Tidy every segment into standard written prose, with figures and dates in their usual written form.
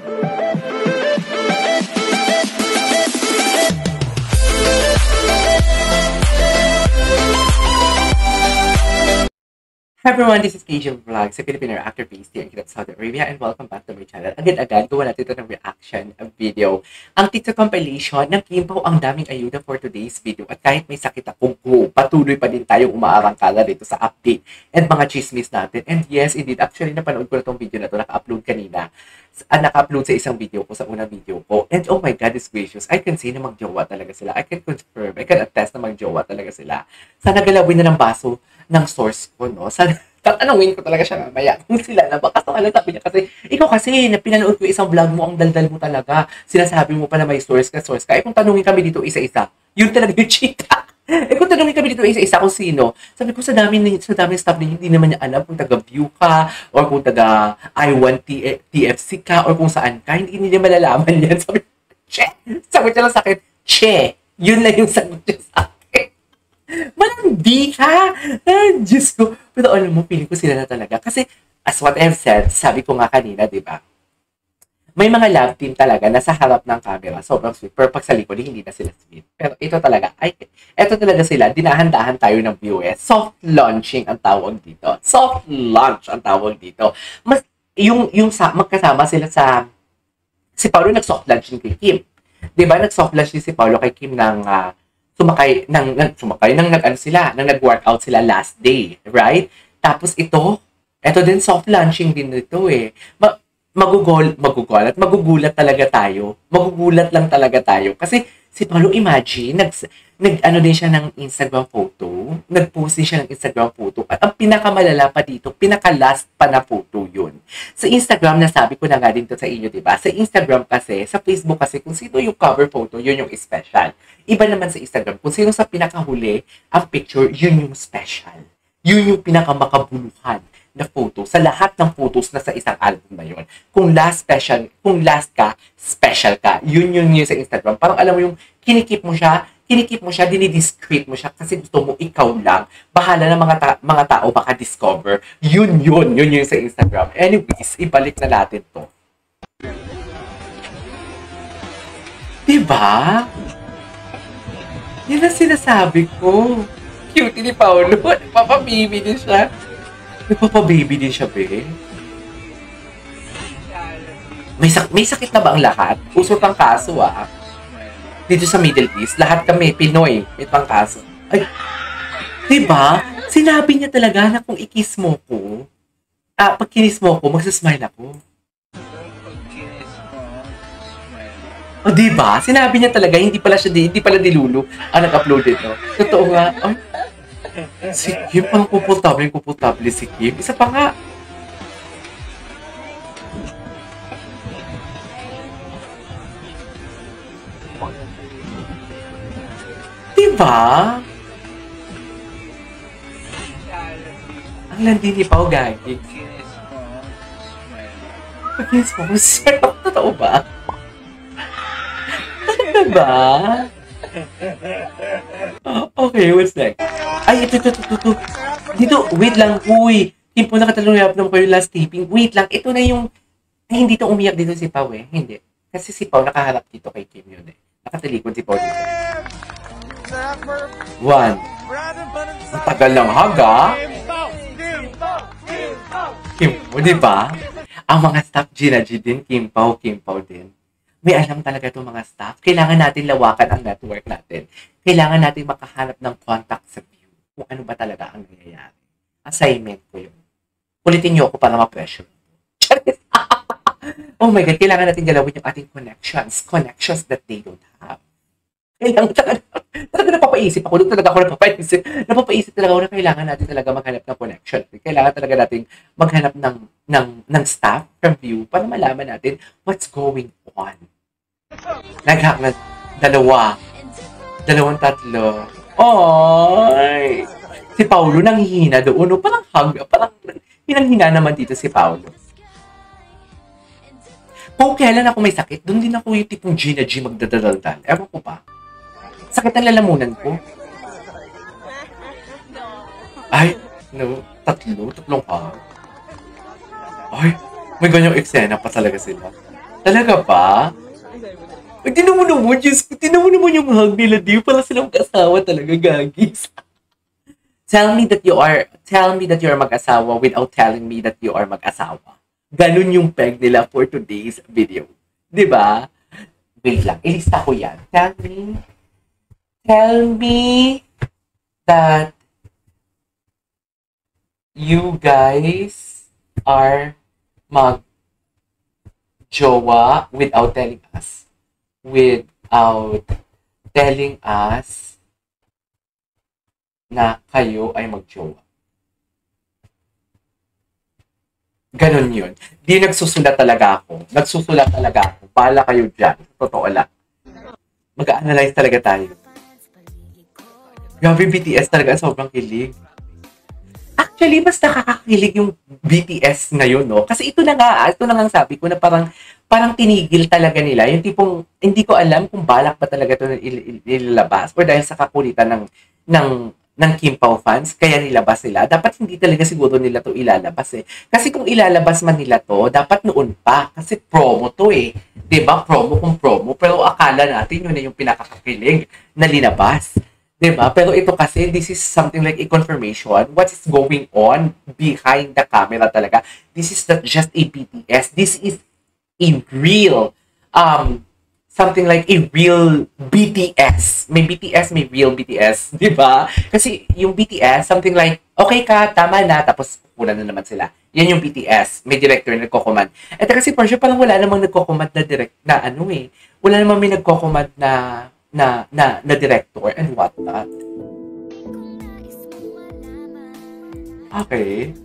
Hi everyone, this is KJ Vlog sa Filipino actor based here in Saudi Arabia and welcome back to my channel. Agad-agad, gawa natin ito ng reaction video. Ang TikTok compilation ng Kimpo, ang daming ayuda for today's video. At kahit may sakit akong patuloy pa din tayong umaarangkala dito sa update and mga chismis natin. And yes, indeed, actually napanood ko na itong video na ito, naka-upload kanina. Naka-upload sa isang video ko, sa unang video ko. And oh my God, is gracious. I can say na magjowa talaga sila. I can confirm, I can attest na magjowa talaga sila. Sana galawin na ng baso ng source ko, no? Sana, tatanungin ko talaga siya mamaya kung sila na ba. Kasi alam, sabi niya kasi, ikaw kasi, na pinanood ko isang vlog mo, ang daldal mo talaga. Sinasabi mo pa na may source ka. Eh kung tanungin kami dito isa-isa, yun talaga yung chita. Eh kung tanungin kami dito isa-isa kung sino, sabi ko sa daming staff niya, hindi naman niya alam kung taga-view ka, or kung taga-I1 TFC ka, or kung saan ka, hindi niya malalaman yan. Sabi ko, che! Sabi niya lang sa akin, che! Yun lang yung sagot niya sa akin. Malandi ka! Diyos ko. Pero alam mo, feeling ko sila na talaga. Kasi, as what I've said, sabi ko nga kanina, di ba? May mga love team talaga na sa harap ng camera, sobrang sweet. Pero pag sa likod, hindi na sila sweet. Pero ito talaga, ito talaga sila, dinahan-dahan tayo ng viewers. Soft launching ang tawag dito. Soft launch ang tawag dito. Magkasama sila sa, si Paolo nag-soft launching kay Kim. Di ba? Nag-soft launching si Paolo kay Kim ng, nag-workout sila last day, right? Tapos ito din soft launching din ito eh. Magugulat lang talaga tayo. Kasi si Paolo, imagine, nag-ano din siya ng Instagram photo, nag-post din siya ng Instagram photo, at ang pinakamalala pa dito, pinaka-last pa na photo yun. Sa Instagram, nasabi ko na nga din to sa inyo, diba? Sa Instagram kasi, sa Facebook kasi, kung sino yung cover photo, yun yung special. Iba naman sa Instagram, kung sino sa pinakahuli, ang picture, yun yung special. Yun yung pinakamakabuluhan na photo sa lahat ng photos na sa isang album na yun. Kung last ka, special ka. Yun sa Instagram. Parang alam mo yung kinikip mo siya, dinidiscreet mo siya kasi gusto mo ikaw lang. Bahala na mga tao maka-discover. Yun sa Instagram. Anyways, ibalik na natin to. Diba? Yan ang sinasabi ko. Cute ni Paolo. Nagpapababy din siya. Nagpapababy din siya, be. May sakit na ba ang lahat? Usot ang kaso, ah. Dito sa Middle East, lahat kami, Pinoy, may pang kaso. Ay, diba? Sinabi niya talaga na kung i-kiss mo ko, pag kinis mo ko, magsasmile ako. O, diba? Sinabi niya talaga, hindi pala dilulu ang nag-upload ito. Totoo nga. Ay, si Kim, parang komportable si Kim. Isa pa nga. Diba? Ang landi ni Pao, gagi. Pag-kinis mo, totoo ba? Diba? Okay, what's next? Ay, ito. Dito, wait lang. Uy, Kim po nakatalungyap naman ko yung last taping. Wait lang, ito na yung... Ay, hindi to umiyak dito si Pao eh. Hindi. Kasi si Pao nakaharap dito kay Kim yun eh. Nakatalikod si Pao dito. 1. Ang tagal ng haga. Kim po, di ba? Ang mga staff, Gina G din, Kim Pao din. May alam talaga itong mga staff. Kailangan natin lawakan ang network natin. Kailangan natin makahanap ng contact sa view. Kung ano ba talaga ang nangyayari. Assignment ko yun. Ulitin niyo ako para ma-pressure. Oh my God, kailangan natin galawin yung ating connections. Connections that they don't have. Kailangan talaga napapaisip ako. Napapaisip talaga ako na kailangan natin talaga maghanap ng connection. Kailangan talaga natin maghanap ng staff from view para malaman natin what's going on. Nag-hack na dalawang tatlo. Oy! Si Paolo nanghihina doon. Parang hinang-hina naman dito si Paolo. Kung kailan ako may sakit, doon din ako yung tipong Gina G magdadaldal. Ewan ko pa. Sakit ang lalamunan ko. Ay, no. Tatlong pa. Ay, may ganyang eksena pa talaga sila. Talaga ba? Ay, tinan mo naman, Diyos ko, tinan mo naman yung hug nila. Di pala silang mag-asawa talaga, gagis. Tell me that you are mag-asawa without telling me that you are mag-asawa. Ganun yung peg nila for today's video. Di ba? Wait lang, ilista ko yan. Tell me that you guys are mag-jowa without telling us. Without telling us na kayo ay mag-jowa. Ganon yun. Di nagsusulat talaga ako. Nagsusulat talaga ako. Bahala kayo dyan. Totoo lang. Mag-analyze talaga tayo. Grabe, BTS talaga. Sobrang kilig. Actually, mas nakakakilig yung BTS ngayon, no? Kasi ito na nga ang sabi ko na parang tinigil talaga nila. Yung tipong, hindi ko alam kung balak ba talaga ito ilalabas or dahil sa kakulitan ng Kim Pao fans, kaya nilabas sila. Dapat hindi talaga siguro nila to ilalabas eh. Kasi kung ilalabas man nila to, dapat noon pa. Kasi promo to eh. 'Di ba? Promo kung promo. Pero akala natin yun na yung pinakakakilig na linabas. 'Di ba? Pero ito kasi, this is something like a confirmation. What is going on behind the camera talaga? This is not just a BTS. This is a real, something like a real BTS. May BTS, may real BTS. Di ba? Kasi yung BTS, something like, okay ka, tama na, tapos kukunan na naman sila. Yan yung BTS. May director na nagko-command. At kasi for sure, parang wala namang nagko-command na ano eh. Wala namang may nagko-command na director and whatnot. Okay.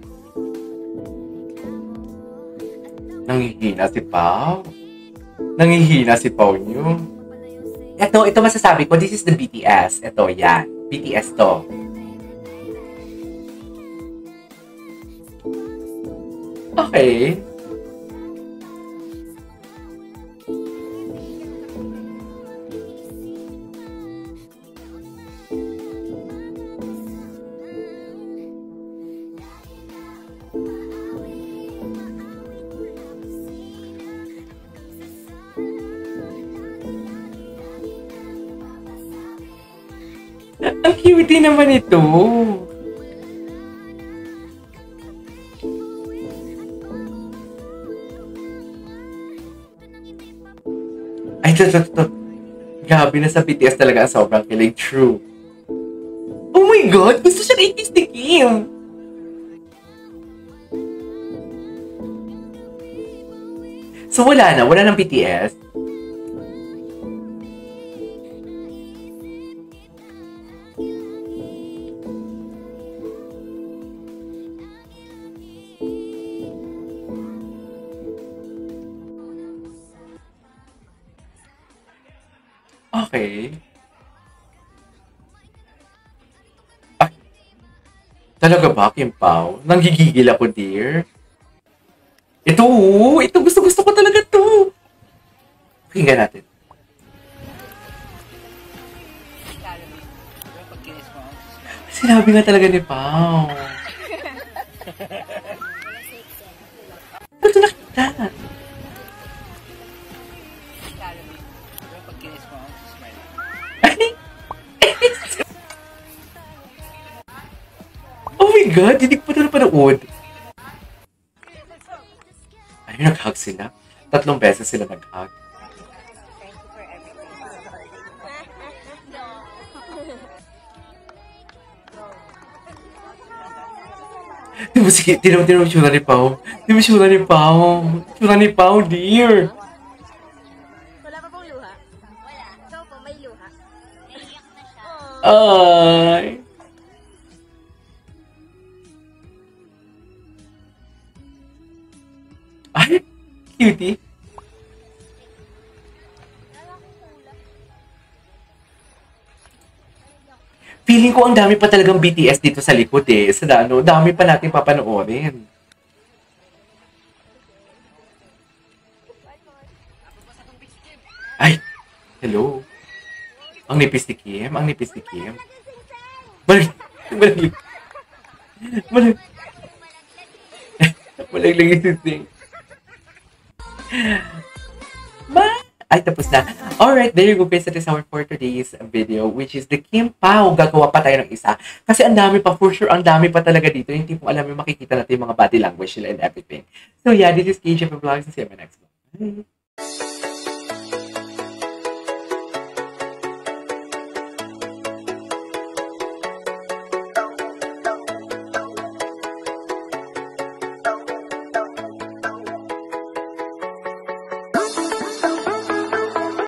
Nangihina si Pao. Nangihina si Pao niyo. Ito masasabi ko, this is the BTS. Ito, yan. BTS to. Okay. Ang cute naman ito. Ay, ito. Grabe na sa BTS talaga ang sobrang kilig. True. Oh my God! Gusto siya na i-kiss ni Kim! So wala ng BTS. Okay. Ah, talaga ba, Kim Pao? Nanggigigil ako, dear. Ito gusto ko talaga to. Pakinggan natin. Sinabi nga talaga ni Pao. Ito nakita. Oh my God, hindi ko pa ito napanood. Ay, nag-hug sila. 3 beses sila nag-hug. Di mo tsura ni Pao. Di mo tsura ni Pao. Tsura ni Pao, dear. Wala pa pong luha? Wala. Ikaw po, may luha. Naiiyak na siya. Ay. Ay, cutie. Feeling ko ang dami pa talagang BTS dito sa likod eh. Sa dami pa natin papanoorin. Ay, hello. Ang nipis ni Kim. Malag. Malaglag yung sising. Ay, tapos na. Alright, there you go guys. That is our for today's video, which is the Kim Pao. Gagawa pa tayo ng isa. Kasi ang dami pa, for sure, ang dami pa talaga dito. Yung tipong alam mo, makikita natin yung mga body language nila and everything. So yeah, this is KJ Vlogs. See you in my next vlog. Bye!